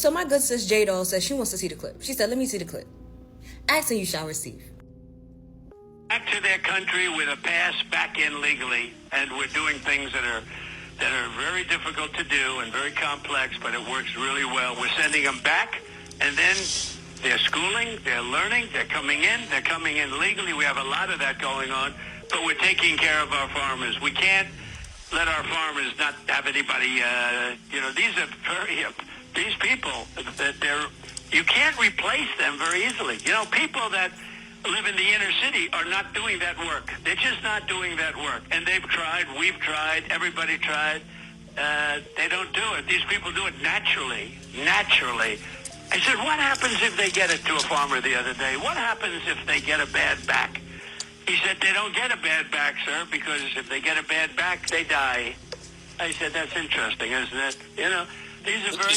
So my good sis J-Doll says she wants to see the clip. She said, let me see the clip. Ask and you shall receive. Back to their country with a pass back in legally, and we're doing things that are very difficult to do and very complex, but it works really well. We're sending them back, and then they're schooling, they're learning, they're coming in legally. We have a lot of that going on, but we're taking care of our farmers. We can't let our farmers not have anybody, these people, you can't replace them very easily. People that live in the inner city are not doing that work. They're just not doing that work. And they've tried, we've tried, everybody tried. They don't do it. These people do it naturally. I said, what happens if they get it to a farmer the other day? What happens if they get a bad back? He said, they don't get a bad back, sir, because if they get a bad back, they die. I said, that's interesting, isn't it? These are very,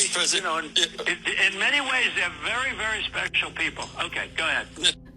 in many ways, they're very, very special people. Okay, go ahead.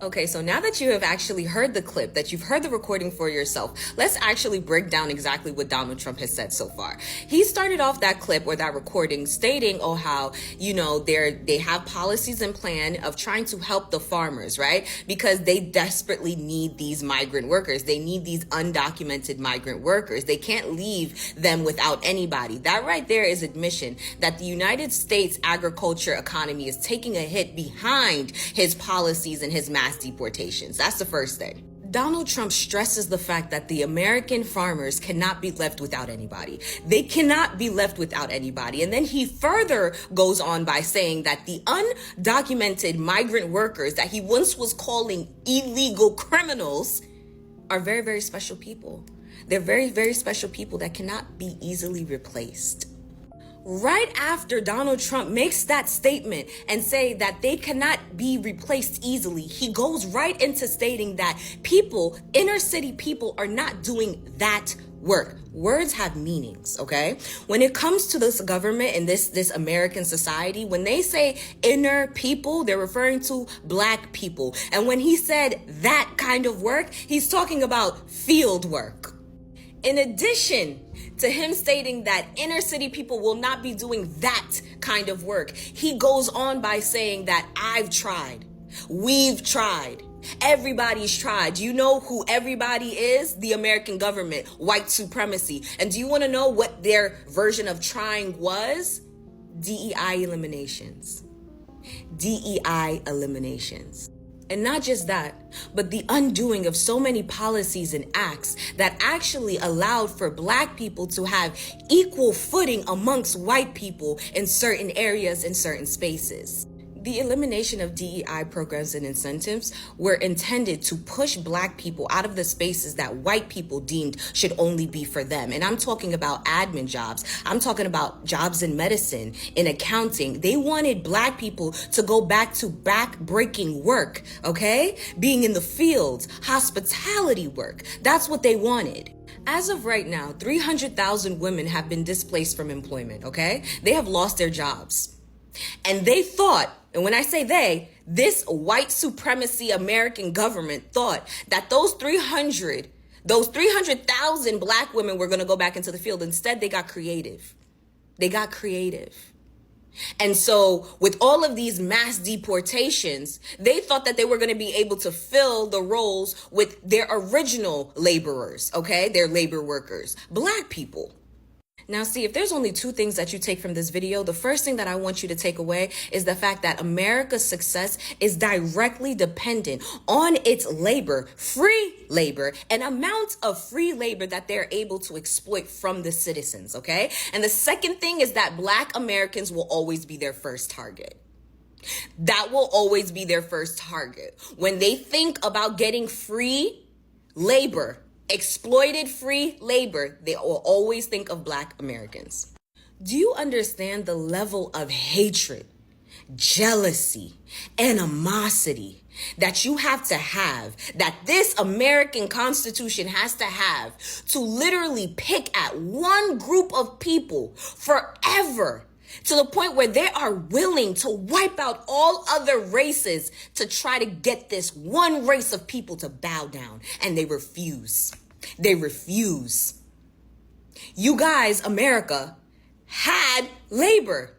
Okay, so now that you have actually heard the clip, that you've heard the recording for yourself, let's actually break down exactly what Donald Trump has said so far. He started off that clip or that recording stating, how, they have policies and plan of trying to help the farmers, right? Because they desperately need these migrant workers. They need these undocumented migrant workers. They can't leave them without anybody. That right there is admission that the United States agriculture economy is taking a hit behind his policies and his mass deportations. That's the first thing. Donald Trump stresses the fact that the American farmers cannot be left without anybody. They cannot be left without anybody. And then he further goes on by saying that the undocumented migrant workers that he once was calling illegal criminals are very, very special people. They're very, very special people that cannot be easily replaced. Right after Donald Trump makes that statement and say that they cannot be replaced easily, he goes right into stating that inner city people are not doing that work. Words have meanings, okay? When it comes to this government and this American society, when they say inner people, they're referring to Black people. And when he said that kind of work, he's talking about field work. In addition to him stating that inner city people will not be doing that kind of work, he goes on by saying that I've tried, we've tried, everybody's tried. Do you know who everybody is? The American government, white supremacy. And do you want to know what their version of trying was? DEI eliminations. DEI eliminations. And not just that, but the undoing of so many policies and acts that actually allowed for Black people to have equal footing amongst white people in certain areas and certain spaces. The elimination of DEI programs and incentives were intended to push Black people out of the spaces that white people deemed should only be for them. And I'm talking about admin jobs. I'm talking about jobs in medicine, in accounting. They wanted Black people to go back to back-breaking work, okay? Being in the fields, hospitality work. That's what they wanted. As of right now, 300,000 women have been displaced from employment, okay? They have lost their jobs. And they thought, and when I say they, this white supremacy American government thought that those 300,000 Black women were going to go back into the field. Instead, they got creative. And so with all of these mass deportations, they thought that they were going to be able to fill the roles with their original laborers, okay? Their labor workers, Black people. Now, see, if there's only two things that you take from this video, the first thing that I want you to take away is the fact that America's success is directly dependent on its labor, free labor, an amount of free labor that they're able to exploit from the citizens, okay? And the second thing is that Black Americans will always be their first target. That will always be their first target. When they think about getting free labor, exploited free labor, they will always think of Black Americans. Do you understand the level of hatred, jealousy, animosity that you have to have, that this American Constitution has to have to literally pick at one group of people forever, to the point where they are willing to wipe out all other races to try to get this one race of people to bow down? And they refuse. You guys, America, had labor.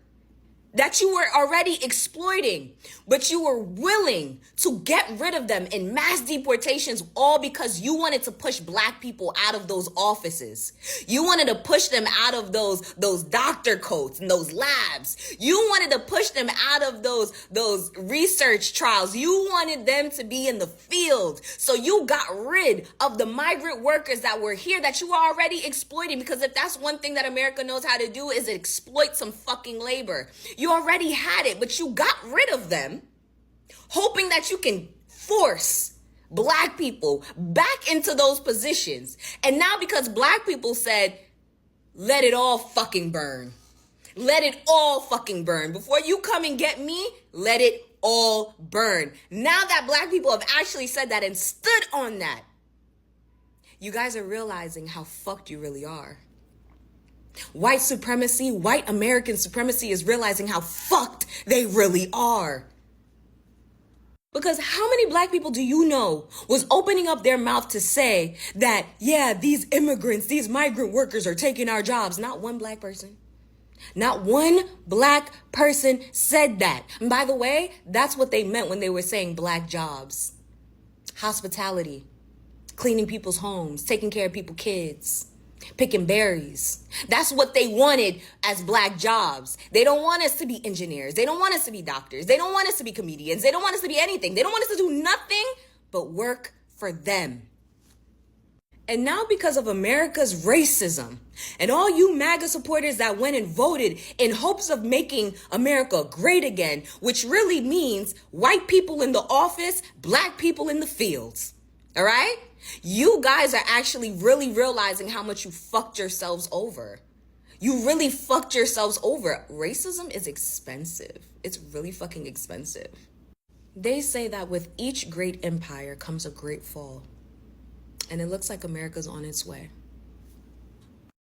that you were already exploiting, but you were willing to get rid of them in mass deportations, all because you wanted to push black people out of those offices. You wanted to push them out of those doctor coats and those labs. You wanted to push them out of those research trials. You wanted them to be in the field. So you got rid of the migrant workers that were here that you were already exploiting, because if that's one thing that America knows how to do, is exploit some fucking labor. You already had it, but you got rid of them, hoping that you can force black people back into those positions. And now because black people said, let it all fucking burn. Let it all fucking burn. Before you come and get me, let it all burn. Now that black people have actually said that and stood on that, you guys are realizing how fucked you really are. White supremacy, white American supremacy is realizing how fucked they really are. Because how many black people do you know was opening up their mouth to say that, yeah, these immigrants, these migrant workers are taking our jobs? Not one black person. Not one black person said that. And by the way, that's what they meant when they were saying black jobs. Hospitality, cleaning people's homes, taking care of people's kids, picking berries. That's what they wanted as black jobs. They don't want us to be engineers. They don't want us to be doctors. They don't want us to be comedians. They don't want us to be anything. They don't want us to do nothing but work for them. And now because of America's racism and all you MAGA supporters that went and voted in hopes of making America great again, which really means white people in the office, black people in the fields. All right? You guys are actually really realizing how much you fucked yourselves over. You really fucked yourselves over. Racism is expensive. It's really fucking expensive. They say that with each great empire comes a great fall. And it looks like America's on its way.